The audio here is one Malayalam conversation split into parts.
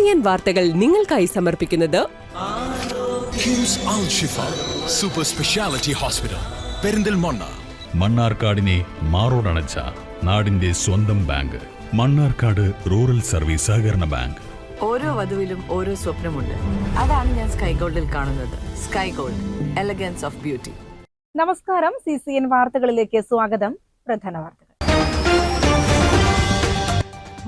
CCN വാർത്തകൾ നിങ്ങൾക്കായി സമർപ്പിക്കുന്നത് കിംസ് അൽ ഷിഫ സൂപ്പർ സ്പെഷ്യാലിറ്റി ഹോസ്പിറ്റൽ പെരിന്തൽമണ്ണ. മണ്ണാർക്കാടിനെ മാറോടണച്ച നാടിന്റെ സ്വന്തം ബാങ്ക് മണ്ണാർക്കാട് റൂറൽ സർവീസ് സഹകരണ ബാങ്ക്. ഓരോ വധുവിലും ഓരോ സ്വപ്നമുണ്ട്. അതാണ് ഞാൻ സ്കൈ ഗോൾഡിൽ കാണുന്നത്. Sky gold, elegance of beauty. നമസ്കാരം, CCN വാർത്തകളിലേക്ക് സ്വാഗതം. പ്രധാന വാർത്തകൾ.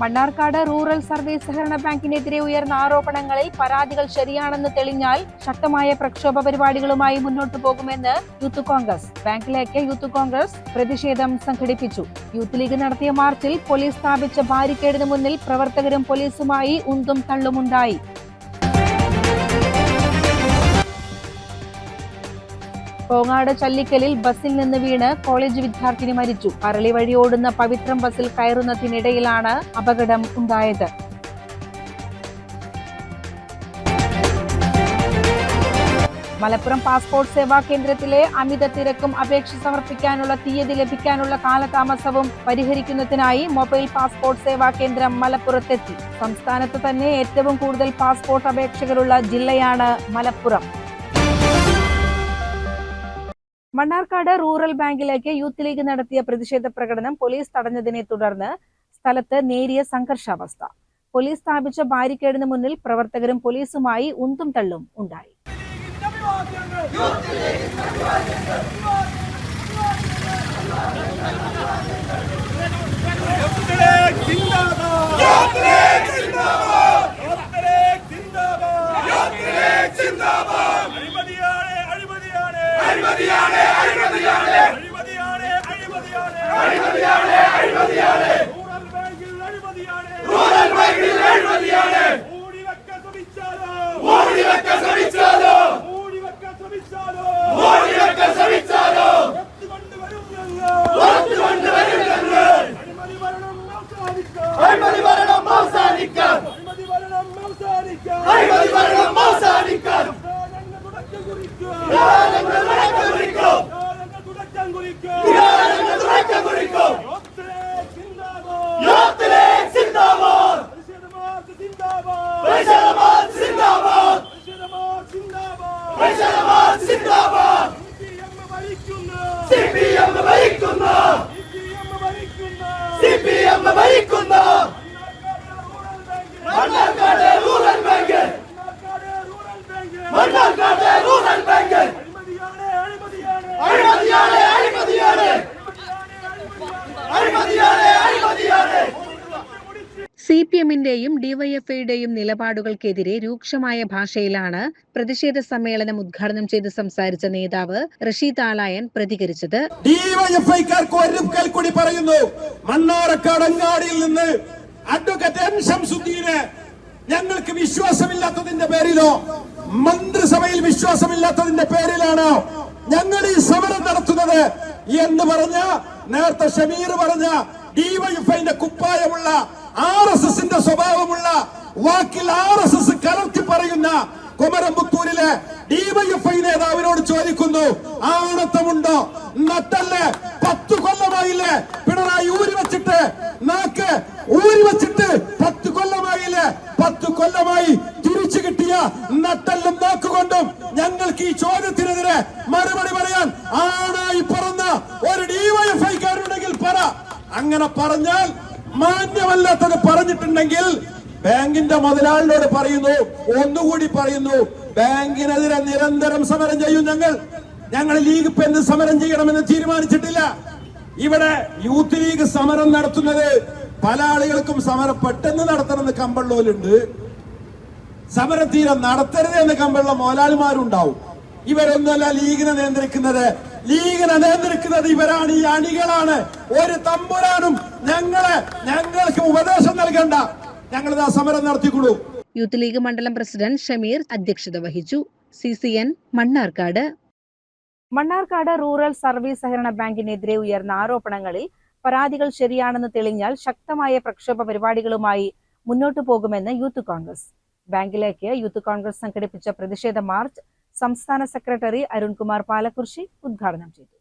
മണ്ണാർക്കാട് റൂറൽ സർവീസ് സഹകരണ ബാങ്കിനെതിരെ ഉയർന്ന ആരോപണങ്ങളിൽ പരാതികൾ ശരിയാണെന്ന് തെളിഞ്ഞാൽ ശക്തമായ പ്രക്ഷോഭ പരിപാടികളുമായി മുന്നോട്ടു പോകുമെന്ന് യൂത്ത് കോൺഗ്രസ്. ബാങ്കിലേക്ക് യൂത്ത് കോൺഗ്രസ് പ്രതിഷേധം സംഘടിപ്പിച്ചു. യൂത്ത് ലീഗ് നടത്തിയ മാർച്ചിൽ പോലീസ് സ്ഥാപിച്ച ബാരിക്കേഡിന് മുന്നിൽ പ്രവർത്തകരും പോലീസുമായി ഉന്തും തള്ളുമുണ്ടായി. കോങ്ങാട് ചല്ലിക്കലിൽ ബസിൽ നിന്ന് വീണ് കോളേജ് വിദ്യാർത്ഥിനി മരിച്ചു. അരളി വഴി ഓടുന്ന പവിത്രം ബസിൽ കയറുന്നതിനിടയിലാണ് അപകടം ഉണ്ടായത്. മലപ്പുറം പാസ്പോർട്ട് സേവാ കേന്ദ്രത്തിലെ അമിത തിരക്കും അപേക്ഷ സമർപ്പിക്കാനുള്ള തീയതി ലഭിക്കാനുള്ള കാലതാമസവും പരിഹരിക്കുന്നതിനായി മൊബൈൽ പാസ്പോർട്ട് സേവാ കേന്ദ്രം മലപ്പുറത്തെത്തി. സംസ്ഥാനത്ത് തന്നെ ഏറ്റവും കൂടുതൽ പാസ്പോർട്ട് അപേക്ഷകരുള്ള ജില്ലയാണ് മലപ്പുറം. മണ്ണാർക്കാട് റൂറൽ ബാങ്കിലേക്ക് യൂത്ത് ലീഗ് നടത്തിയ പ്രതിഷേധ പ്രകടനം പോലീസ് തടഞ്ഞതിനെ തുടർന്ന് സ്ഥലത്ത് നേരിയ സംഘർഷാവസ്ഥ. പോലീസ് സ്ഥാപിച്ച ബാരിക്കേഡിന് മുന്നിൽ പ്രവർത്തകരും പോലീസുമായി ഉന്തും തള്ളും ഉണ്ടായി. CPM-ന്റെയും DYFI-യുടെയും നിലപാടുകൾക്കെതിരെ രൂക്ഷമായ ഭാഷയിലാണ് പ്രതിഷേധ സമ്മേളനം ഉദ്ഘാടനം ചെയ്ത് സംസാരിച്ച നേതാവ് റഷീദ് ആലായൻ പ്രതികരിച്ചത്. DYFI-ക്കാർക്ക് ഒരിക്കൽ കൂടി പറയുന്നു, മണ്ണാർക്കാട് അങ്ങാടിയിൽ നിന്ന് അഡ്വക്കേറ്റ് എം ശംസുദ്ദീനെ ഞങ്ങൾക്ക് വിശ്വാസമില്ലാത്തതിന്റെ പേരിലോ മന്ത്രിസഭയിൽ വിശ്വാസമില്ലാത്തതിന്റെ പേരിലാണോ ഞങ്ങൾ ഈ സമരം നടത്തുന്നത് എന്ന് പറഞ്ഞ നേരത്തെ ഷമീർ പറഞ്ഞ DYFI-ന്റെ കുപ്പായമുള്ള RSS-ന്റെ സ്വഭാവമുള്ള വാക്കിൽ RSS കലർത്തി പറയുന്ന കൊമരമ്പത്തൂരിലെ DYFI നേതാവിനോട് ചോദിക്കുന്നു, ആണത്തമുണ്ടോ? നട്ടല്ലേ? 10 കൊല്ലമായില്ലേ പിണറായി ഊരിവെച്ചിട്ട്? നാക്ക് ഊരിവെച്ചിട്ട് 10 കൊല്ലമായില്ലേ? 10 കൊല്ലമായി തിരിച്ചു കിട്ടിയ നട്ടെല്ലും നാക്കുകൊണ്ടും ഞങ്ങൾക്ക് ഈ ചോദ്യത്തിനെതിരെ മറുപടി പറയാൻ ആണായി പറന്ന ഒരു DYFI-കാരുണ്ടെങ്കിൽ പറ. അങ്ങനെ പറഞ്ഞാൽ മാന്യമല്ലാത്തത് പറഞ്ഞിട്ടുണ്ടെങ്കിൽ ബാങ്കിന്റെ മുതലാളിയോട് പറയുന്നു, ഒന്നുകൂടി പറയുന്നു, ബാങ്കിനെതിരെ നിരന്തരം സമരം ചെയ്യും. ഞങ്ങൾ ലീഗ് ഇപ്പൊ എന്ത് സമരം ചെയ്യണമെന്ന് തീരുമാനിച്ചിട്ടില്ല. ഇവിടെ യൂത്ത് ലീഗ് സമരം നടത്തുന്നത് പല ആളുകൾക്കും സമരം പെട്ടെന്ന് നടത്തണമെന്ന് കമ്പള്ളോലുണ്ട്, സമരം തീരെ നടത്തരുത് എന്ന് കമ്പുള്ള മുതലാളിമാരുണ്ടാവും. ഇവരൊന്നുമല്ല ലീഗിനെ നിയന്ത്രിക്കുന്നത്. ലീഗിനെ നിയന്ത്രിക്കുന്നത് ഇവരാണ്, ഈ അണികളാണ്. ഒരു തമ്പുരാനും ഞങ്ങൾക്ക് ഉപദേശം നൽകണ്ട. ഞങ്ങളിതാ സമരം നടത്തിക്കൊള്ളൂ. യൂത്ത് ലീഗ് മണ്ഡലം പ്രസിഡന്റ് ഷമീർ അധ്യക്ഷത വഹിച്ചു. CCN Mannarkkad. Mannarkkad rural service സഹകരണ ബാങ്കിനെതിരെ ഉയർന്ന ആരോപണങ്ങളിൽ പരാതികൾ ശരിയാണെന്ന് തെളിഞ്ഞാൽ ശക്തമായ പ്രക്ഷോഭ പരിപാടികളുമായി മുന്നോട്ടു പോകുമെന്ന് യൂത്ത് കോൺഗ്രസ്. ബാങ്കിലേക്ക് യൂത്ത് കോൺഗ്രസ് സംഘടിപ്പിച്ച പ്രതിഷേധ മാർച്ച് സംസ്ഥാന സെക്രട്ടറി അരുൺകുമാർ പാലക്കുർശി ഉദ്ഘാടനം ചെയ്തു.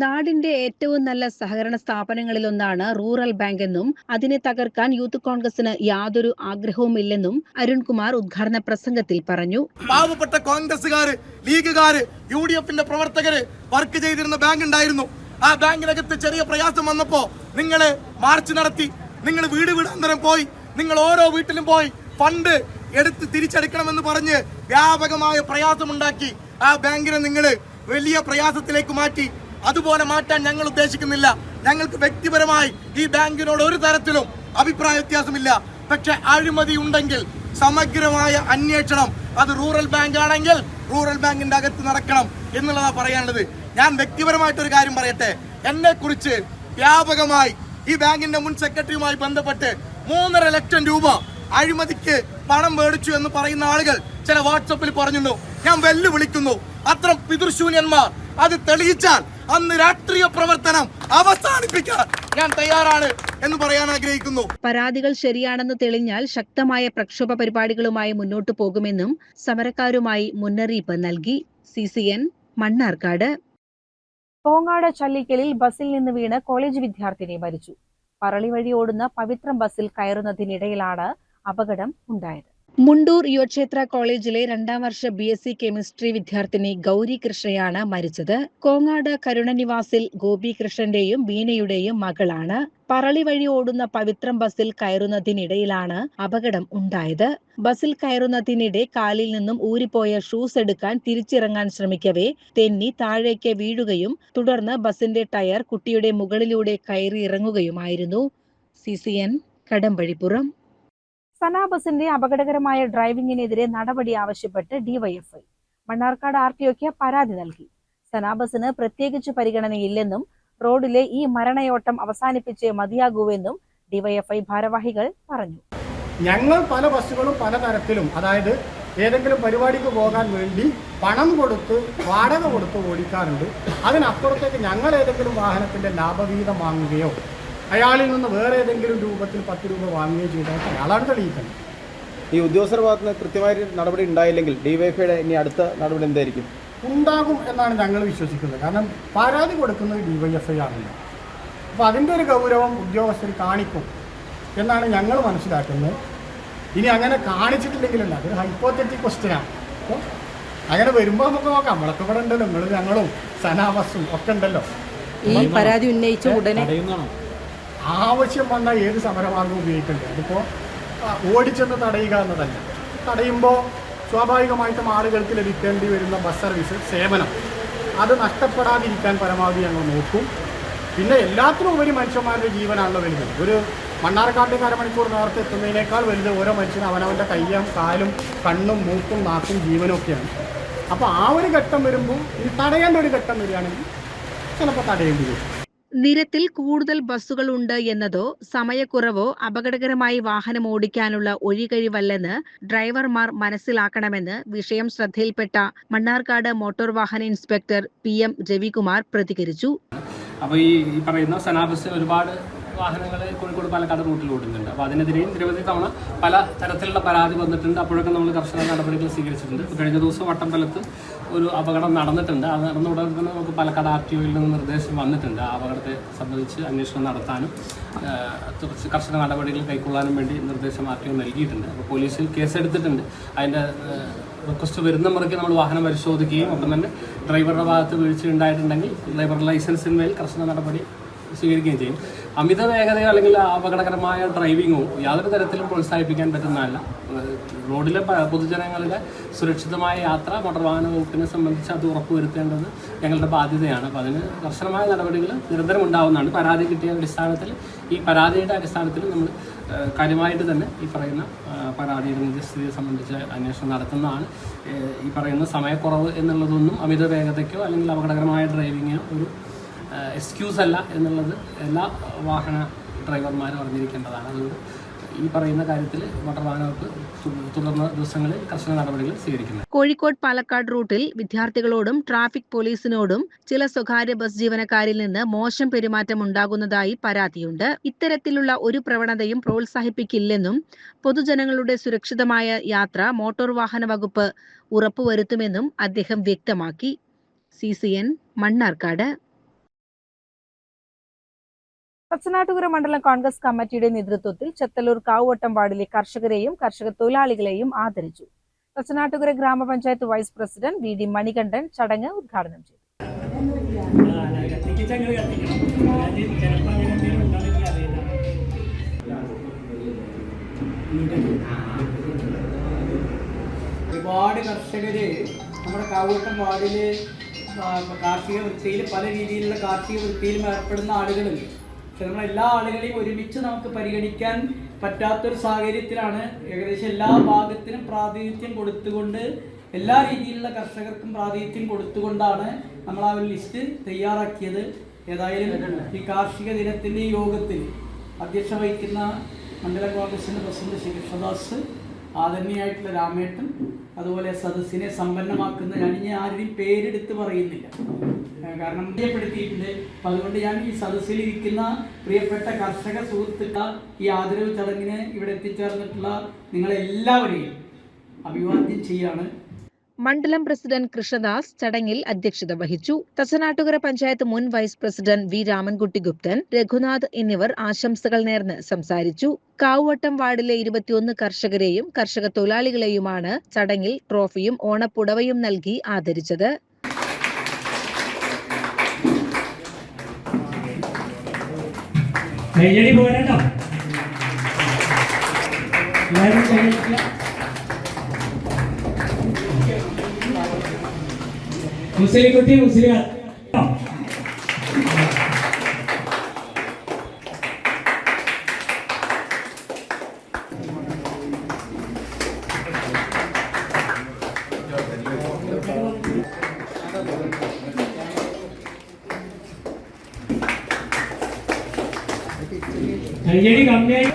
നാടിന്റെ ഏറ്റവും നല്ല സഹകരണ സ്ഥാപനങ്ങളിലൊന്നാണ് റൂറൽ ബാങ്ക് എന്നും അതിനെ തകർക്കാൻ യൂത്ത് കോൺഗ്രസിന് യാതൊരു ആഗ്രഹവുമില്ലെന്നും അരുൺകുമാർ ഉദ്ഘാടന പ്രസംഗത്തിൽ പറഞ്ഞു. പാവപ്പെട്ട കോൺഗ്രസുകാര്, ലീഗുകാര്, UDF-ന്റെ പ്രവർത്തകര് വർക്ക് ചെയ്തിരുന്ന ബാങ്ക് ഉണ്ടായിരുന്നു. ആ ബാങ്കിനകത്ത് ചെറിയ പ്രയാസം വന്നപ്പോ നിങ്ങൾ മാർച്ച് നടത്തി, നിങ്ങൾ വീട് വീടാന്തരം പോയി, നിങ്ങൾ ഓരോ വീട്ടിലും പോയി ഫണ്ട് എടുത്ത് തിരിച്ചെടുക്കണമെന്ന് പറഞ്ഞ് വ്യാപകമായ പ്രയാസമുണ്ടാക്കി. ആ ബാങ്കിനെ നിങ്ങൾ വലിയ പ്രയാസത്തിലേക്ക് മാറ്റി. അതുപോലെ മാറ്റാൻ ഞങ്ങൾ ഉദ്ദേശിക്കുന്നില്ല. ഞങ്ങൾക്ക് വ്യക്തിപരമായി ഈ ബാങ്കിനോട് ഒരു തരത്തിലും അഭിപ്രായ വ്യത്യാസമില്ല. പക്ഷെ അഴിമതി ഉണ്ടെങ്കിൽ സമഗ്രമായ അന്വേഷണം അത് റൂറൽ ബാങ്ക് ആണെങ്കിൽ റൂറൽ ബാങ്കിന്റെ അകത്ത് നടക്കണം എന്നുള്ളതാണ് പറയാനുള്ളത്. ഞാൻ വ്യക്തിപരമായിട്ടൊരു കാര്യം പറയട്ടെ. എന്നെ കുറിച്ച് വ്യാപകമായി ഈ ബാങ്കിന്റെ മുൻ സെക്രട്ടറിയുമായി ബന്ധപ്പെട്ട് 3.5 ലക്ഷം രൂപ അഴിമതിക്ക് പണം മേടിച്ചു എന്ന് പറയുന്ന ആളുകൾ ചില വാട്സപ്പിൽ പറഞ്ഞിരുന്നു. ഞാൻ വെല്ലുവിളിക്കുന്നു, അത്തരം പിതൃശൂന്യന്മാർ അത് തെളിയിച്ചാൽ അന്ന് രാഷ്ട്രീയ പ്രവർത്തനം അവസാനിപ്പിക്കാൻ ഞാൻ തയ്യാറാണ് എന്ന് പറയാൻ ആഗ്രഹിക്കുന്നു. പരാതികൾ ശരിയാണെന്ന് തെളിഞ്ഞാൽ ശക്തമായ പ്രക്ഷോഭ പരിപാടികളുമായി മുന്നോട്ടു പോകുമെന്നും സമരക്കാരുമായി മുന്നറിയിപ്പ് നൽകി. CCN മണ്ണാർക്കാട്. കോങ്ങാട് ചല്ലിക്കലിൽ ബസിൽ നിന്ന് വീണ് കോളേജ് വിദ്യാർത്ഥിനി മരിച്ചു. പറളി വഴി ഓടുന്ന പവിത്രം ബസിൽ കയറുന്നതിനിടയിലാണ് അപകടം ഉണ്ടായത്. മുണ്ടൂർ യുവക്ഷേത്ര കോളേജിലെ 2ാം വർഷ BSc കെമിസ്ട്രി വിദ്യാർത്ഥിനി ഗൗരി കൃഷ്ണയാണ് മരിച്ചത്. കോങ്ങാട് കരുണനിവാസിൽ ഗോപി കൃഷ്ണന്റെയും ബീനയുടെയും മകളാണ്. പറളി വഴി ഓടുന്ന പവിത്രം ബസിൽ കയറുന്നതിനിടയിലാണ് അപകടം ഉണ്ടായത്. ബസിൽ കയറുന്നതിനിടെ കാലിൽ നിന്നും ഊരിപ്പോയ ഷൂസ് എടുക്കാൻ തിരിച്ചിറങ്ങാൻ ശ്രമിക്കവേ തെന്നി താഴേക്ക് വീഴുകയും തുടർന്ന് ബസിന്റെ ടയർ കുട്ടിയുടെ മുകളിലൂടെ കയറി ഇറങ്ങുകയുമായിരുന്നു. CCN കടമ്പഴിപ്പുറം. സന ബസിന്റെ അപകടകരമായ ഡ്രൈവിംഗിനെതിരെ നടപടി ആവശ്യപ്പെട്ട് DYFI മണ്ണാർക്കാട് RTOക്ക് പരാതി നൽകി. സന ബസിന് പ്രത്യേകിച്ച് പരിഗണനയില്ലെന്നും റോഡിലെ ഈ മരണയോട്ടം അവസാനിപ്പിച്ചേ മതിയാകൂവെന്നും DYFI ഭാരവാഹികൾ പറഞ്ഞു. ഞങ്ങൾ പല ബസ്സുകളും പലതരത്തിലും, അതായത് ഏതെങ്കിലും പരിപാടിക്ക് പോകാൻ വേണ്ടി പണം കൊടുത്ത് വാടക കൊടുത്ത് ഓടിക്കാറുണ്ട്. അതിനപ്പുറത്തേക്ക് ഞങ്ങൾ ഏതെങ്കിലും വാഹനത്തിന്റെ ലാഭവീതം വാങ്ങുകയോ അയാളിൽ നിന്ന് വേറെ ഏതെങ്കിലും രൂപത്തിൽ 10 രൂപ വാങ്ങുകയോ ചെയ്താൽ അയാളാണ് തെളിയിക്കുന്നത്. ഈ ഉദ്യോഗസ്ഥർ ഭാഗത്ത് നിന്ന് കൃത്യമായ നടപടി ഉണ്ടായില്ലെങ്കിൽ DYFIയുടെ ഇനി അടുത്ത നടപടി എന്തായിരിക്കും? ഉണ്ടാകും എന്നാണ് ഞങ്ങൾ വിശ്വസിക്കുന്നത്. കാരണം പരാതി കൊടുക്കുന്നത് DYFI ആണല്ലോ. അപ്പോൾ അതിൻ്റെ ഒരു ഗൗരവം ഉദ്യോഗസ്ഥർ കാണിക്കും എന്നാണ് ഞങ്ങൾ മനസ്സിലാക്കുന്നത്. ഇനി അങ്ങനെ കാണിച്ചിട്ടില്ലെങ്കിലല്ല, അതൊരു ഹൈപ്പോത്തറ്റിക് ക്വസ്റ്റ്യനാണ്. അപ്പോൾ അങ്ങനെ വരുമ്പോൾ നമുക്ക് നോക്കാം. നമ്മളൊക്കെ ഇവിടെ ഉണ്ടല്ലോ, നിങ്ങളും ഞങ്ങളും സന ബസ്സും ഒക്കെ ഉണ്ടല്ലോ. ഈ പരാതി ഉന്നയിച്ച ഉടനെ ആവശ്യം വന്നാൽ ഏത് സമരമാർഗം ഉപയോഗിക്കേണ്ടത്. അതിപ്പോൾ ഓടിച്ചെന്ന് തടയുക എന്നതല്ല. തടയുമ്പോൾ സ്വാഭാവികമായിട്ടും ആളുകൾക്ക് ലഭിക്കേണ്ടി വരുന്ന ബസ് സർവീസ് സേവനം അത് നഷ്ടപ്പെടാതിരിക്കാൻ പരമാവധി ഞങ്ങൾ നോക്കും. പിന്നെ എല്ലാത്തിനും ഉപരി മനുഷ്യന്മാരുടെ ജീവനാണല്ലോ വലുത്. ഒരു മണ്ണാർക്കാട്ടേക്ക് അരമണിക്കൂർ നേരത്തെ എത്തുന്നതിനേക്കാൾ വലുത് ഓരോ മനുഷ്യനും അവനവൻ്റെ കയ്യും കാലും കണ്ണും മൂക്കും നാക്കും ജീവനും ഒക്കെയാണ്. അപ്പോൾ ആ ഒരു ഘട്ടം വരുമ്പോൾ ഇനി തടയേണ്ട ഒരു ഘട്ടം വരികയാണെങ്കിൽ ചിലപ്പോൾ തടയേണ്ടി വരും. നിരത്തിൽ കൂടുതൽ ബസ്സുകൾ ഉണ്ട് എന്നതോ സമയക്കുറവോ അപകടകരമായി വാഹനം ഓടിക്കാനുള്ള ഒഴികഴിവല്ലെന്ന് ഡ്രൈവർമാർ മനസ്സിലാക്കണമെന്ന് വിഷയം ശ്രദ്ധയിൽപ്പെട്ട മണ്ണാർക്കാട് മോട്ടോർ വാഹന ഇൻസ്പെക്ടർ PM രവികുമാർ പ്രതികരിച്ചു. അപ്പോൾ ഈ പറയുന്ന സന ബസ് ഒരുപാട് വാഹനങ്ങൾ കോഴിക്കോട് പാലക്കാട് റൂട്ടിൽ ഓടുന്നുണ്ട്. അപ്പോൾ അതിനെതിരെയും നിരവധി തവണ പല തരത്തിലുള്ള പരാതി വന്നിട്ടുണ്ട്. അപ്പോഴൊക്കെ നമ്മൾ കർശന നടപടികൾ സ്വീകരിച്ചിട്ടുണ്ട്. കഴിഞ്ഞ ദിവസം വട്ടമ്പലത്ത് ഒരു അപകടം നടന്നിട്ടുണ്ട്. അത് നടന്ന ഉടനെ തന്നെ നമുക്ക് പാലക്കാട് RTOയിൽ നിന്ന് നിർദ്ദേശം വന്നിട്ടുണ്ട്. ആ അപകടത്തെ സംബന്ധിച്ച് അന്വേഷണം നടത്താനും കുറച്ച് കർശന നടപടികൾ കൈക്കൊള്ളാനും വേണ്ടി നിർദ്ദേശം RTO നൽകിയിട്ടുണ്ട്. അപ്പോൾ പോലീസിൽ കേസെടുത്തിട്ടുണ്ട്. അതിൻ്റെ റിക്വസ്റ്റ് വരുന്ന മുറയ്ക്ക് നമ്മൾ വാഹനം പരിശോധിക്കുകയും ഒപ്പം തന്നെ ഡ്രൈവറുടെ ഭാഗത്ത് വീഴ്ച ഉണ്ടായിട്ടുണ്ടെങ്കിൽ ഡ്രൈവർ ലൈസൻസിന്മേൽ കർശന നടപടി സ്വീകരിക്കുകയും ചെയ്യും. അമിത വേഗതയോ അല്ലെങ്കിൽ അപകടകരമായ ഡ്രൈവിങ്ങോ യാതൊരു തരത്തിലും പ്രോത്സാഹിപ്പിക്കാൻ പറ്റുന്നതല്ല. റോഡിലെ പൊതുജനങ്ങളുടെ സുരക്ഷിതമായ യാത്ര മോട്ടോർ വാഹന വകുപ്പിനെ സംബന്ധിച്ച് അത് ഉറപ്പുവരുത്തേണ്ടത് ഞങ്ങളുടെ ബാധ്യതയാണ്. അപ്പോൾ അതിന് കർശനമായ നടപടികൾ നിരന്തരം ഉണ്ടാവുന്നതാണ്. പരാതി കിട്ടിയ അടിസ്ഥാനത്തിൽ ഈ പരാതിയുടെ അടിസ്ഥാനത്തിൽ നമ്മൾ കാര്യമായിട്ട് തന്നെ ഈ പറയുന്ന പരാതിയുടെ നിജസ്ഥിതിയെ സംബന്ധിച്ച് അന്വേഷണം നടത്തുന്നതാണ്. ഈ പറയുന്ന സമയക്കുറവ് എന്നുള്ളതൊന്നും അമിത വേഗതയ്ക്കോ അല്ലെങ്കിൽ അപകടകരമായ ഡ്രൈവിങ്ങിനോ ഒരു എക്സ്ക്യൂസ് അല്ല എന്നുള്ളത് എല്ലാ വാഹന ഡ്രൈവർമാരും അറിഞ്ഞിരിക്കേണ്ടതാണ്. അതുകൊണ്ട് ഈ പറയുന്ന കാര്യത്തിൽ മോട്ടോർ വാഹന വകുപ്പ് തുടർന്ന ദിവസങ്ങളിൽ കർശന നടപടികൾ സ്വീകരിക്കുന്നത്. കോഴിക്കോട് പാലക്കാട് റൂട്ടിൽ വിദ്യാർത്ഥികളോടും ട്രാഫിക് പോലീസിനോടും ചില സ്വകാര്യ ബസ് ജീവനക്കാരിൽ നിന്ന് മോശം പെരുമാറ്റം ഉണ്ടാകുന്നതായി പരാതിയുണ്ട്. ഇത്തരത്തിലുള്ള ഒരു പ്രവണതയും പ്രോത്സാഹിപ്പിക്കില്ലെന്നും പൊതുജനങ്ങളുടെ സുരക്ഷിതമായ യാത്ര മോട്ടോർ വാഹന വകുപ്പ് ഉറപ്പുവരുത്തുമെന്നും അദ്ദേഹം വ്യക്തമാക്കി. CCN മണ്ണാർക്കാട്. തച്ചനാട്ടുകര മണ്ഡലം കോൺഗ്രസ് കമ്മിറ്റിയുടെ നേതൃത്വത്തിൽ ചെത്തല്ലൂർ കാവുവട്ടം വാർഡിലെ കർഷകരെയും കർഷക തൊഴിലാളികളെയും ആദരിച്ചു. തച്ചനാട്ടുകര ഗ്രാമപഞ്ചായത്ത് വൈസ് പ്രസിഡന്റ് VD മണികണ്ഠൻ ചടങ്ങ് ഉദ്ഘാടനം ചെയ്തു. ഒരുപാട് കർഷകര് നമ്മുടെ കാവുവട്ടം വാർഡില് കാർഷിക വൃത്തിയിൽ പല രീതിയിലുള്ള കാർഷിക വൃത്തിയിലും ഏർപ്പെടുന്ന ആളുകളുണ്ട്. പക്ഷെ നമ്മളെല്ലാ ആളുകളെയും ഒരുമിച്ച് നമുക്ക് പരിഗണിക്കാൻ പറ്റാത്തൊരു സാഹചര്യത്തിലാണ് ഏകദേശം എല്ലാ ഭാഗത്തിനും പ്രാതിനിധ്യം കൊടുത്തുകൊണ്ട് എല്ലാ രീതിയിലുള്ള കർഷകർക്കും പ്രാതിനിധ്യം കൊടുത്തുകൊണ്ടാണ് നമ്മൾ ആ ഒരു ലിസ്റ്റ് തയ്യാറാക്കിയത്. ഏതായാലും ഈ കാർഷിക ദിനത്തിൻ്റെ യോഗത്തിൽ അധ്യക്ഷത വഹിക്കുന്ന മണ്ഡലം കോൺഗ്രസിൻ്റെ പ്രസിഡന്റ് ശ്രീ കൃഷ്ണദാസ്, ആദരണീയായിട്ടുള്ള രാമേട്ടൻ, അതുപോലെ സദസ്സിനെ സമ്പന്നമാക്കുന്ന ഞാൻ ആരുടെയും പേരെടുത്ത് പറയുന്നില്ല, കാരണം പ്രിയപ്പെടുത്തിയിട്ടുണ്ട്. അപ്പം അതുകൊണ്ട് ഞാൻ ഈ സദസ്സിലിരിക്കുന്ന പ്രിയപ്പെട്ട കർഷക സുഹൃത്തുക്കൾ, ഈ ആദരവ് ചടങ്ങിന് ഇവിടെ എത്തിച്ചേർന്നിട്ടുള്ള നിങ്ങളെല്ലാവരെയും അഭിവാദ്യം ചെയ്യാണ്. മണ്ഡലം പ്രസിഡന്റ് കൃഷ്ണദാസ് ചടങ്ങിൽ അധ്യക്ഷത വഹിച്ചു. തച്ചനാട്ടുകര പഞ്ചായത്ത് മുൻ vice president V Ramankutty Gupthan, Raghunath എന്നിവർ ആശംസകൾ നേർന്ന് സംസാരിച്ചു. കാവുവട്ടം വാർഡിലെ 21 കർഷകരെയും കർഷക തൊഴിലാളികളെയുമാണ് ചടങ്ങിൽ ട്രോഫിയും ഓണപ്പുടവയും നൽകി ആദരിച്ചത്. മുസ്ലിംകുട്ടി മുസ്ലിം കയ്യടി കമ്മിയായി.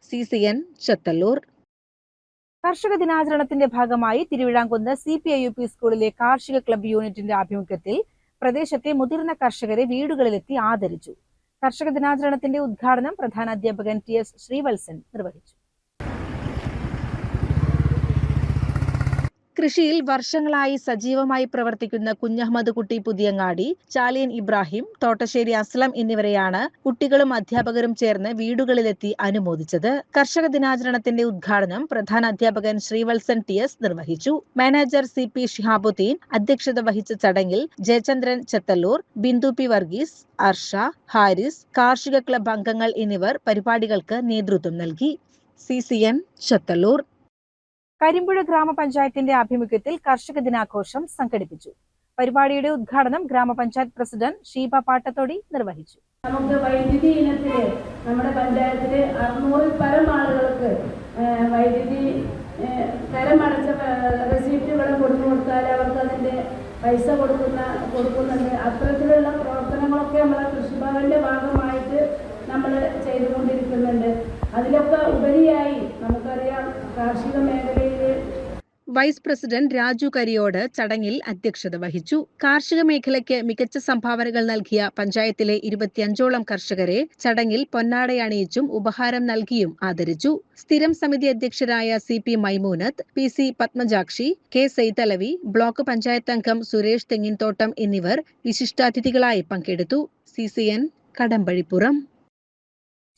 CCN ചെത്തല്ലൂർ. കർഷക ദിനാചരണത്തിന്റെ ഭാഗമായി തിരുവിഴാംകുന്ന് CPIUP സ്കൂളിലെ കാർഷിക ക്ലബ്ബ് യൂണിറ്റിന്റെ ആഭിമുഖ്യത്തിൽ പ്രദേശത്തെ മുതിർന്ന കർഷകരെ വീടുകളിലെത്തി ആദരിച്ചു. കർഷക ദിനാചരണത്തിന്റെ ഉദ്ഘാടനം പ്രധാനാധ്യാപകൻ TS ശ്രീവത്സൻ നിർവഹിച്ചു. കൃഷിയിൽ വർഷങ്ങളായി സജീവമായി പ്രവർത്തിക്കുന്ന കുഞ്ഞഹമ്മദ് കുട്ടി പുതിയങ്ങാടി, ചാലിയൻ ഇബ്രാഹിം, തോട്ടശ്ശേരി അസ്ലം എന്നിവരെയാണ് കുട്ടികളും അധ്യാപകരും ചേർന്ന് വീടുകളിലെത്തി അനുമോദിച്ചത്. കർഷക ദിനാചരണത്തിന്റെ ഉദ്ഘാടനം പ്രധാനാധ്യാപകൻ ശ്രീവത്സൻ TS നിർവഹിച്ചു. മാനേജർ CP ഷിഹാബുദ്ദീൻ അധ്യക്ഷത വഹിച്ച ചടങ്ങിൽ ജയചന്ദ്രൻ ചെത്തല്ലൂർ, ബിന്ദു P വർഗീസ്, അർഷ, ഹാരിസ്, കാർഷിക ക്ലബ്ബ് അംഗങ്ങൾ എന്നിവർ പരിപാടികൾക്ക് നേതൃത്വം നൽകി. CCN ചെത്തല്ലൂർ. കരിമ്പുഴ ഗ്രാമപഞ്ചായത്തിന്റെ ആഭിമുഖ്യത്തിൽ കർഷക ദിനാഘോഷം സംഘടിപ്പിച്ചു. പരിപാടിയുടെ ഉദ്ഘാടനം ഗ്രാമപഞ്ചായത്ത് പ്രസിഡന്റ് ഷീബ പാട്ടത്തോടി നിർവഹിച്ചു. നമുക്ക് വൈദ്യുതി ഇനത്തില് നമ്മുടെ പഞ്ചായത്തില് 600-ൽ പരം ആളുകൾക്ക് വൈദ്യുതി കരമടച്ച റെസീപ്റ്റുകൾ കൊടുത്താൽ അവർക്ക് അതിന്റെ പൈസ കൊടുക്കുന്നുണ്ട്. അത്തരത്തിലുള്ള പ്രവർത്തനങ്ങളൊക്കെ നമ്മളെ കൃഷിഭവന്റെ ഭാഗമായിട്ട് നമ്മൾ ചെയ്തുകൊണ്ടിരിക്കുന്നുണ്ട്. അതിലൊക്കെ ഉപരിയായി നമുക്കറിയാം കാർഷിക മേഖലയിൽ വൈസ് പ്രസിഡന്റ് രാജു കരിയോട് ചടങ്ങിൽ അധ്യക്ഷത വഹിച്ചു. കാർഷിക മേഖലയ്ക്ക് മികച്ച സംഭാവനകൾ നൽകിയ പഞ്ചായത്തിലെ 25ഓളം കർഷകരെ ചടങ്ങിൽ പൊന്നാടയണിയിച്ചും ഉപഹാരം നൽകിയും ആദരിച്ചു. സ്ഥിരം സമിതി അധ്യക്ഷരായ CP Maimoonath, PC പത്മജാക്ഷി, K Saithalavi, block panchayat അംഗം സുരേഷ് തെങ്ങിൻതോട്ടം എന്നിവർ വിശിഷ്ടാതിഥികളായി പങ്കെടുത്തു. CCN കടമ്പഴിപ്പുറം.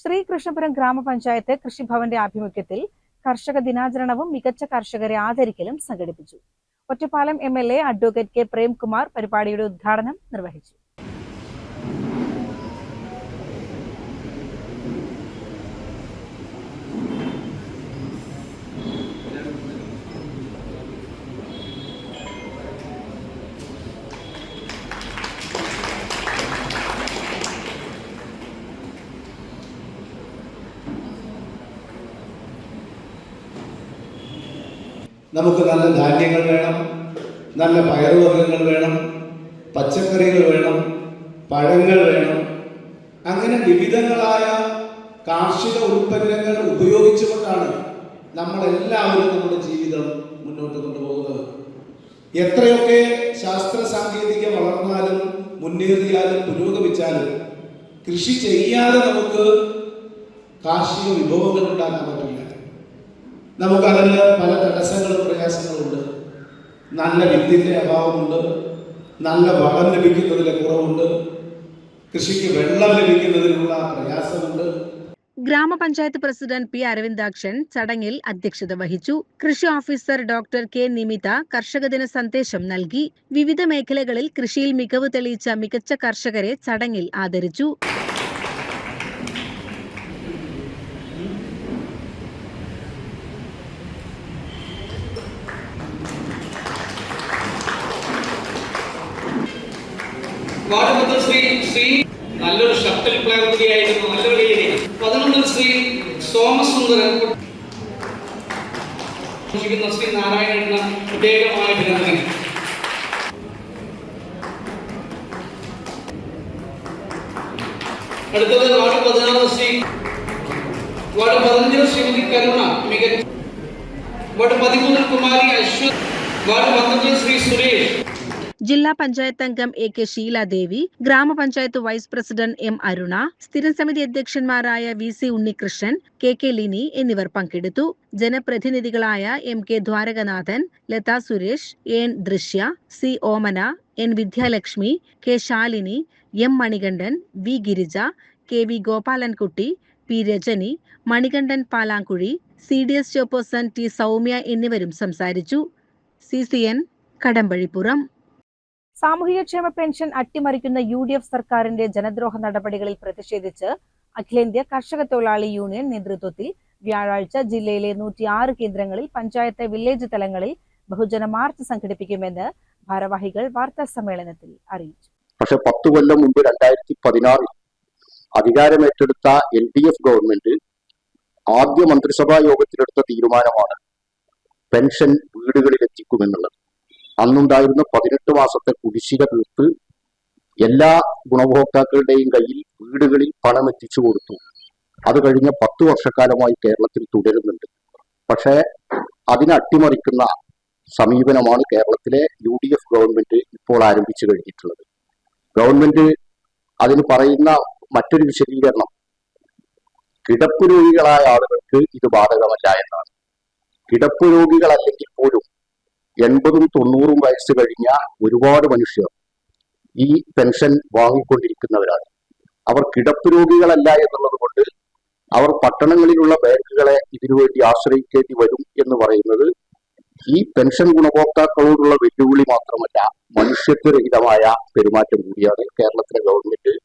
ശ്രീകൃഷ്ണപുരം ഗ്രാമപഞ്ചായത്ത് കൃഷിഭവന്റെ ആഭിമുഖ്യത്തിൽ കർഷക ദിനാചരണവും മികച്ച കർഷകരെ ആദരിക്കലും സംഘടിപ്പിച്ചു. Ottapalam MLA advocate K Premkumar പരിപാടിയുടെ ഉദ്ഘാടനം നിർവഹിച്ചു. നമുക്ക് നല്ല ധാന്യങ്ങൾ വേണം, നല്ല പയറുവർഗ്ഗങ്ങൾ വേണം, പച്ചക്കറികൾ വേണം, പഴങ്ങൾ വേണം. അങ്ങനെ വിവിധങ്ങളായ കാർഷിക ഉൽപ്പന്നങ്ങൾ ഉപയോഗിച്ചുകൊണ്ടാണ് നമ്മളെല്ലാവരും നമ്മുടെ ജീവിതം മുന്നോട്ട് കൊണ്ടുപോകുന്നത്. എത്രയൊക്കെ ശാസ്ത്ര സാങ്കേതിക വളർന്നാലും മുന്നേറിയാലും പുരോഗമിച്ചാലും കൃഷി ചെയ്യാതെ നമുക്ക് കാർഷിക വിഭവങ്ങൾ ഉണ്ടാക്കാൻ പറ്റില്ല. നമുക്കതിന് പല തടസ്സങ്ങളും പ്രയാസങ്ങളുണ്ട്. നല്ല വിത്തിൻ്റെ അഭാവമുണ്ട്, നല്ല വളം ലഭിക്കുന്നതിലെ കുറവുണ്ട്, കൃഷിക്ക് വെള്ളം ലഭിക്കുന്നതിനുള്ള പ്രയാസമുണ്ട്. ഗ്രാമപഞ്ചായത്ത് പ്രസിഡന്റ് P അരവിന്ദാക്ഷൻ ചടങ്ങിൽ അധ്യക്ഷത വഹിച്ചു. കൃഷി ഓഫീസർ ഡോക്ടർ K നിമിത കർഷകദിന സന്ദേശം നൽകി. വിവിധ മേഖലകളിൽ കൃഷിയിൽ മികവ് തെളിയിച്ച മികച്ച കർഷകരെ ചടങ്ങിൽ ആദരിച്ചു. ശ്രീ നല്ലൊരു ഷട്ടിൽ പ്ലെയർ കൂടിയായിരുന്നു, നല്ലൊരു രീതി. 11 ശ്രീ സോമസുന്ദരൻ, ശ്രീ നാരായണ പ്രത്യേകമായ അഭിനന്ദനങ്ങൾ. അടുത്തത് വാർഡ് 16 ശ്രീ വാർഡ് 15 ശ്രീമതി കരുണ മികച്ച, വാർഡ് 13 കുമാരി അശ്വത്, വാർഡ് 12 ശ്രീ സുരേഷ്. ജില്ലാ പഞ്ചായത്ത് അംഗം AK ഷീലാദേവി, ഗ്രാമപഞ്ചായത്ത് വൈസ് പ്രസിഡന്റ് M അരുണ, സ്ഥിരം സമിതി അധ്യക്ഷന്മാരായ VC ഉണ്ണികൃഷ്ണൻ, KK ലിനി എന്നിവർ പങ്കെടുത്തു. ജനപ്രതിനിധികളായ MK Dwarakanathan, Latha Suresh, N Drishya, C Omana, N Vidyalakshmi, K Shalini, M Manikandan, V Girija, KV Gopalankutty, P Rajani, Manikandan Palankuzhi, CDS chairperson T Soumya എന്നിവരും സംസാരിച്ചു. CCN കടമ്പഴിപ്പുറം. സാമൂഹികക്ഷേമ പെൻഷൻ അട്ടിമറിക്കുന്ന UDF സർക്കാരിന്റെ ജനദ്രോഹ നടപടികളിൽ പ്രതിഷേധിച്ച് അഖിലേന്ത്യാ കർഷക തൊഴിലാളി യൂണിയൻ നേതൃത്വത്തിൽ വ്യാഴാഴ്ച ജില്ലയിലെ 106 കേന്ദ്രങ്ങളിൽ പഞ്ചായത്ത് വില്ലേജ് തലങ്ങളിൽ ബഹുജന മാർച്ച് സംഘടിപ്പിക്കുമെന്ന് ഭാരവാഹികൾ വാർത്താ സമ്മേളനത്തിൽ അറിയിച്ചു. പക്ഷെ 10 കൊല്ലം മുമ്പ് 2016 അധികാരമേറ്റെടുത്ത LDF ഗവൺമെന്റ് ആദ്യ മന്ത്രിസഭാ യോഗത്തിലെടുത്ത തീരുമാനമാണ് പെൻഷൻ വീടുകളിൽ എത്തിക്കുമെന്നുള്ളത്. അന്നുണ്ടായിരുന്ന 18 മാസത്തെ കുടിശ്ശിക തീർത്ത് എല്ലാ ഗുണഭോക്താക്കളുടെയും കയ്യിൽ വീടുകളിൽ പണം എത്തിച്ചു കൊടുത്തു. അത് കഴിഞ്ഞ 10 വർഷക്കാലമായി കേരളത്തിൽ തുടരുന്നുണ്ട്. പക്ഷേ അതിനെ അട്ടിമറിക്കുന്ന സമീപനമാണ് കേരളത്തിലെ UDF ഗവൺമെന്റ് ഇപ്പോൾ ആരംഭിച്ചു കഴിഞ്ഞിട്ടുള്ളത്. ഗവൺമെന്റ് അതിന് പറയുന്ന മറ്റൊരു വിശദീകരണം കിടപ്പ് രോഗികളായ ആളുകൾക്ക് ഇത് ബാധകമല്ല എന്നാണ്. കിടപ്പ് രോഗികളല്ലെങ്കിൽ പോലും 80ഉം 90ഉം വയസ്സ് കഴിഞ്ഞ ഒരുപാട് മനുഷ്യർ ഈ പെൻഷൻ വാങ്ങിക്കൊണ്ടിരിക്കുന്നവരാണ്. അവർ കിടപ്പ് രോഗികളല്ല എന്നുള്ളത് കൊണ്ട് അവർ പട്ടണങ്ങളിലുള്ള ബാങ്കുകളെ ഇതിനുവേണ്ടി ആശ്രയിക്കേണ്ടി വരും എന്ന് പറയുന്നത് ഈ പെൻഷൻ ഗുണഭോക്താക്കളോടുള്ള വെല്ലുവിളി മാത്രമല്ല, മനുഷ്യത്വരഹിതമായ പെരുമാറ്റം കൂടിയാണ് കേരളത്തിലെ ഗവൺമെന്റ്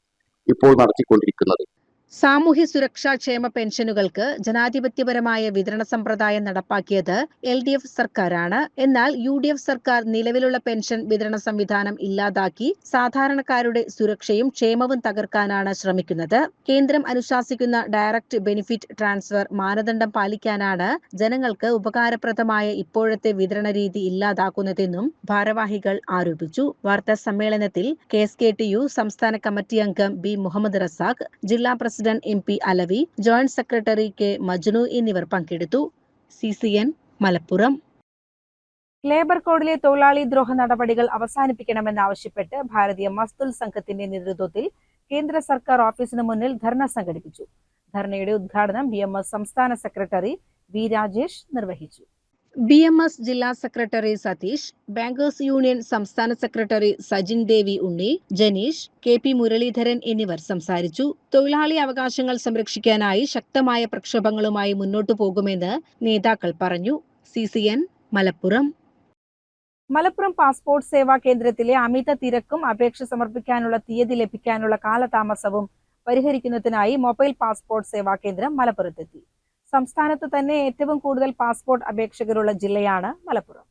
ഇപ്പോൾ നടത്തിക്കൊണ്ടിരിക്കുന്നത്. സാമൂഹ്യ സുരക്ഷാ ക്ഷേമ പെൻഷനുകൾക്ക് ജനാധിപത്യപരമായ വിതരണ സമ്പ്രദായം നടപ്പാക്കിയത് LDF സർക്കാരാണ്. എന്നാൽ UDF സർക്കാർ നിലവിലുള്ള പെൻഷൻ വിതരണ സംവിധാനം ഇല്ലാതാക്കി സാധാരണക്കാരുടെ സുരക്ഷയും ക്ഷേമവും തകർക്കാനാണ് ശ്രമിക്കുന്നത്. കേന്ദ്രം അനുശാസിക്കുന്ന ഡയറക്റ്റ് ബെനിഫിറ്റ് ട്രാൻസ്ഫർ മാനദണ്ഡം പാലിക്കാനാണ് ജനങ്ങൾക്ക് ഉപകാരപ്രദമായ ഇപ്പോഴത്തെ വിതരണ രീതി ഇല്ലാതാക്കുന്നതെന്നും ഭാരവാഹികൾ ആരോപിച്ചു. വാർത്താ സമ്മേളനത്തിൽ KSKTU സംസ്ഥാന കമ്മിറ്റി അംഗം B മുഹമ്മദ് റസാഖ്, ജില്ലാ president MP Alavi, joint secretary K Majnu എന്നിവർ പങ്കെടുത്തു. CCN മലപ്പുറം. ലേബർ കോഡിലെ തൊഴിലാളി ദ്രോഹ നടപടികൾ അവസാനിപ്പിക്കണമെന്നാവശ്യപ്പെട്ട് ഭാരതീയ മസ്ദൂർ സംഘത്തിന്റെ നേതൃത്വത്തിൽ കേന്ദ്ര സർക്കാർ ഓഫീസിന് മുന്നിൽ ധർണ സംഘടിപ്പിച്ചു. ധർണയുടെ ഉദ്ഘാടനം BMS സംസ്ഥാന സെക്രട്ടറി വി രാജേഷ് നിർവഹിച്ചു. BMS ജില്ലാ സെക്രട്ടറി സതീഷ്, ബാങ്കേഴ്സ് യൂണിയൻ സംസ്ഥാന സെക്രട്ടറി സജിൻ ദേവി ഉണ്ണി, ജനീഷ്, KP മുരളീധരൻ എന്നിവർ സംസാരിച്ചു. തൊഴിലാളി അവകാശങ്ങൾ സംരക്ഷിക്കാനായി ശക്തമായ പ്രക്ഷോഭങ്ങളുമായി മുന്നോട്ടു പോകുമെന്ന് നേതാക്കൾ പറഞ്ഞു. CCN മലപ്പുറം. മലപ്പുറം പാസ്പോർട്ട് സേവാ കേന്ദ്രത്തിലെ അമിത തിരക്കും അപേക്ഷ സമർപ്പിക്കാനുള്ള തീയതി ലഭിക്കാനുള്ള കാലതാമസവും പരിഹരിക്കുന്നതിനായി മൊബൈൽ പാസ്പോർട്ട് സേവാ കേന്ദ്രം മലപ്പുറത്തെത്തി. സംസ്ഥാനത്ത് തന്നെ ഏറ്റവും കൂടുതൽ പാസ്പോർട്ട് അപേക്ഷകരുള്ള ജില്ലയാണ് മലപ്പുറം.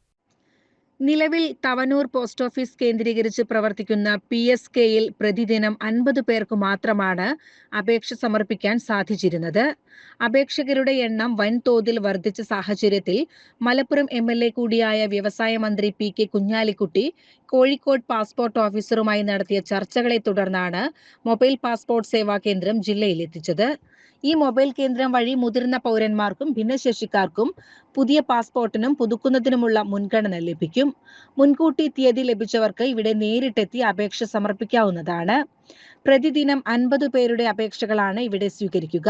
നിലവിൽ തവനൂർ പോസ്റ്റ് ഓഫീസ് കേന്ദ്രീകരിച്ച് പ്രവർത്തിക്കുന്ന PSKയിൽ പ്രതിദിനം 50 പേർക്ക് മാത്രമാണ് അപേക്ഷ സമർപ്പിക്കാൻ സാധിച്ചിരുന്നത്. അപേക്ഷകരുടെ എണ്ണം വൻതോതിൽ വർദ്ധിച്ച സാഹചര്യത്തിൽ മലപ്പുറം MLA കൂടിയായ വ്യവസായ മന്ത്രി PK കുഞ്ഞാലിക്കുട്ടി കോഴിക്കോട് പാസ്പോർട്ട് ഓഫീസറുമായി നടത്തിയ ചർച്ചകളെ തുടർന്നാണ് മൊബൈൽ പാസ്പോർട്ട് സേവാ കേന്ദ്രം ജില്ലയിലെത്തിച്ചത്. ഈ മൊബൈൽ കേന്ദ്രം വഴി മുതിർന്ന പൗരന്മാർക്കും ഭിന്നശേഷിക്കാർക്കും പുതിയ പാസ്പോർട്ടിനും പുതുക്കുന്നതിനുമുള്ള മുൻഗണന ലഭിക്കും. മുൻകൂട്ടി തീയതി ലഭിച്ചവർക്ക് ഇവിടെ നേരിട്ടെത്തി അപേക്ഷ സമർപ്പിക്കാവുന്നതാണ്. പ്രതിദിനം 50 പേരുടെ അപേക്ഷകളാണ് ഇവിടെ സ്വീകരിക്കുക.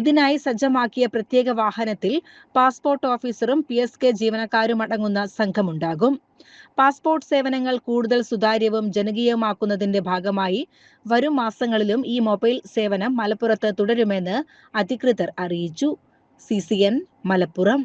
ഇതിനായി സജ്ജമാക്കിയ പ്രത്യേക വാഹനത്തിൽ പാസ്പോർട്ട് ഓഫീസറും PSK ജീവനക്കാരും അടങ്ങുന്ന സംഘമുണ്ടാകും. പാസ്പോർട്ട് സേവനങ്ങൾ കൂടുതൽ സുതാര്യവും ജനകീയമാക്കുന്നതിന്റെ ഭാഗമായി വരും മാസങ്ങളിലും ഈ മൊബൈൽ സേവനം മലപ്പുറത്ത് തുടരുമെന്ന് അധികൃതർ അറിയിച്ചു. CCN മലപ്പുറം.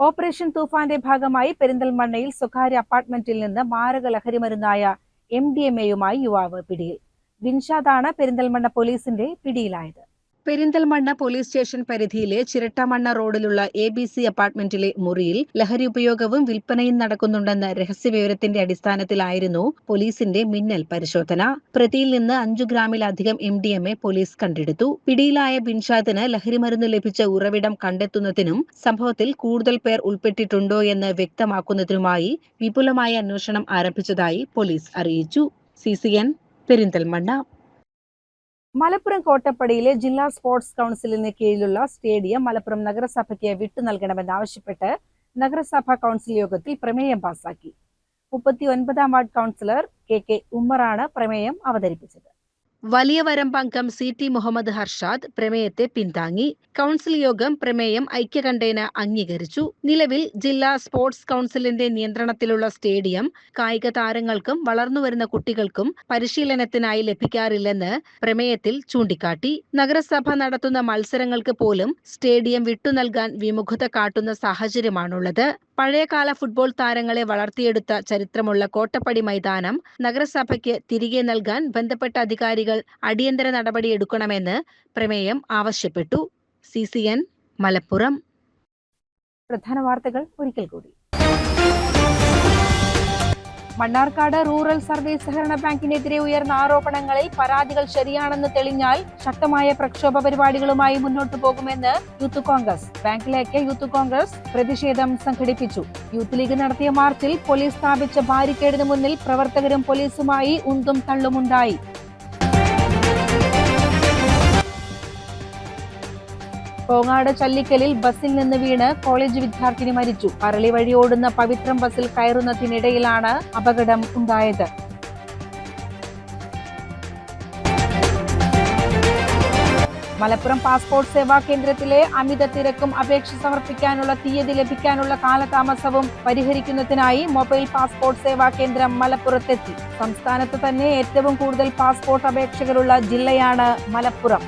ഓപ്പറേഷൻ തൂഫാന്റെ ഭാഗമായി പെരിന്തൽമണ്ണയിൽ സ്വകാര്യ അപ്പാർട്ട്മെന്റിൽ നിന്ന് മാരക ലഹരിമരുന്നായ MDMA-യുമായി യുവാവ് പിടിയിൽ. ബിൻഷാദാണ് പെരിന്തൽമണ്ണ പോലീസിന്റെ പിടിയിലായത്. പെരിന്തൽമണ്ണ പോലീസ് സ്റ്റേഷൻ പരിധിയിലെ ചിരട്ടമണ്ണ റോഡിലുള്ള ABC അപ്പാർട്ട്മെന്റിലെ മുറിയിൽ ലഹരി ഉപയോഗവും വിൽപ്പനയും നടക്കുന്നുണ്ടെന്ന രഹസ്യവിവരത്തിന്റെ അടിസ്ഥാനത്തിലായിരുന്നു പോലീസിന്റെ മിന്നൽ പരിശോധന. പ്രതിയിൽ നിന്ന് 5 ഗ്രാമിലധികം MDMA പോലീസ് കണ്ടെടുത്തു. പിടിയിലായ ബിൻഷാദിന് ലഹരിമരുന്ന് ലഭിച്ച ഉറവിടം കണ്ടെത്തുന്നതിനും സംഭവത്തിൽ കൂടുതൽ പേർ ഉൾപ്പെട്ടിട്ടുണ്ടോ എന്ന് വ്യക്തമാക്കുന്നതിനുമായി വിപുലമായ അന്വേഷണം ആരംഭിച്ചതായി പോലീസ് അറിയിച്ചു. CCN പെരിന്തൽമണ്ണ. മലപ്പുറം കോട്ടപ്പടിയിലെ ജില്ലാ സ്പോർട്സ് കൗൺസിലിന് കീഴിലുള്ള സ്റ്റേഡിയം മലപ്പുറം നഗരസഭയ്ക്ക് വിട്ടു നൽകണമെന്നാവശ്യപ്പെട്ട് നഗരസഭാ കൗൺസിൽ യോഗത്തിൽ പ്രമേയം പാസാക്കി. 39ാം വാർഡ് കൗൺസിലർ KK ഉമ്മറാണ് പ്രമേയം അവതരിപ്പിച്ചത്. വലിയ വരമ്പംഗം CT മുഹമ്മദ് ഹർഷാദ് പ്രമേയത്തെ പിന്താങ്ങി. കൗൺസിൽ യോഗം പ്രമേയം ഐക്യകണ്ഠേന അംഗീകരിച്ചു. നിലവിൽ ജില്ലാ സ്പോർട്സ് കൗൺസിലിന്റെ നിയന്ത്രണത്തിലുള്ള സ്റ്റേഡിയം കായിക താരങ്ങൾക്കും വളർന്നുവരുന്ന കുട്ടികൾക്കും പരിശീലനത്തിനായി ലഭിക്കാറില്ലെന്ന് പ്രമേയത്തിൽ ചൂണ്ടിക്കാട്ടി. നഗരസഭ നടത്തുന്ന മത്സരങ്ങൾക്ക് പോലും സ്റ്റേഡിയം വിട്ടു നൽകാൻ വിമുഖത കാട്ടുന്ന സാഹചര്യമാണുള്ളത്. പഴയകാല ഫുട്ബോൾ താരങ്ങളെ വളർത്തിയെടുത്ത ചരിത്രമുള്ള കോട്ടപ്പടി മൈതാനം നഗരസഭയ്ക്ക് തിരികെ നൽകാൻ ബന്ധപ്പെട്ട അധികാരികൾ അടിയന്തര നടപടിയെടുക്കണമെന്ന് പ്രമേയം ആവശ്യപ്പെട്ടു. CCN മലപ്പുറം. പ്രധാന വാർത്തകൾ ഒരിക്കൽ കൂടി. മണ്ണാർക്കാട് റൂറൽ സർവീസ് സഹകരണ ബാങ്കിനെതിരെ ഉയർന്ന ആരോപണങ്ങളിൽ പരാതികൾ ശരിയാണെന്ന് തെളിഞ്ഞാൽ ശക്തമായ പ്രക്ഷോഭ പരിപാടികളുമായി മുന്നോട്ടു പോകുമെന്ന് യൂത്ത് കോൺഗ്രസ്. ബാങ്കിലേക്ക് യൂത്ത് കോൺഗ്രസ് പ്രതിഷേധം സംഘടിപ്പിച്ചു. യൂത്ത് ലീഗ് നടത്തിയ മാർച്ചിൽ പോലീസ് സ്ഥാപിച്ച ബാരിക്കേഡിന് മുന്നിൽ പ്രവർത്തകരും പോലീസുമായി ഉന്തും തള്ളുമുണ്ടായി. കോങ്ങാട് ചല്ലിക്കലിൽ ബസിൽ നിന്ന് വീണ് കോളേജ് വിദ്യാർത്ഥിനി മരിച്ചു. പറളി വഴി ഓടുന്ന പവിത്രം ബസിൽ കയറുന്നതിനിടയിലാണ് അപകടം ഉണ്ടായത്. മലപ്പുറം പാസ്പോർട്ട് സേവാ കേന്ദ്രത്തിലെ അമിത തിരക്കും അപേക്ഷ സമർപ്പിക്കാനുള്ള തീയതി ലഭിക്കാനുള്ള കാലതാമസവും പരിഹരിക്കുന്നതിനായി മൊബൈൽ പാസ്പോർട്ട് സേവാ കേന്ദ്രം മലപ്പുറത്തെത്തി. സംസ്ഥാനത്ത് തന്നെ ഏറ്റവും കൂടുതൽ പാസ്പോർട്ട് അപേക്ഷകരുള്ള ജില്ലയാണ് മലപ്പുറം.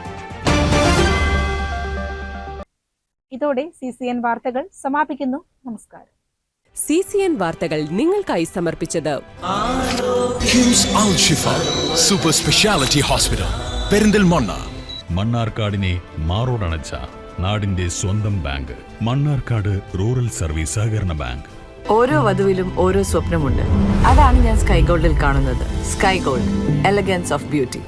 ഇതോടെ CCN വാർത്തകൾ സമാപിക്കുന്നു. നമസ്കാരം. CCN വാർത്തകൾ നിങ്ങൾക്കായി സമർപ്പിച്ചത് കിംസ് അൽ ഷിഫ സൂപ്പർ സ്പെഷ്യാലിറ്റി ഹോസ്പിറ്റൽ പെരിന്തൽമണ്ണ. മണ്ണാർക്കാടിനെ മാറോടണച്ച നാടിന്റെ സ്വന്തം ബാങ്ക് മണ്ണാർക്കാട് റൂറൽ സർവീസ് സഹകരണ ബാങ്ക്. ഓരോ വധുവിലും ഓരോ സ്വപ്നമുണ്ട്. അതാണ് ഞാൻ സ്കൈ ഗോൾഡിൽ കാണുന്നത്. Sky gold, elegance of beauty.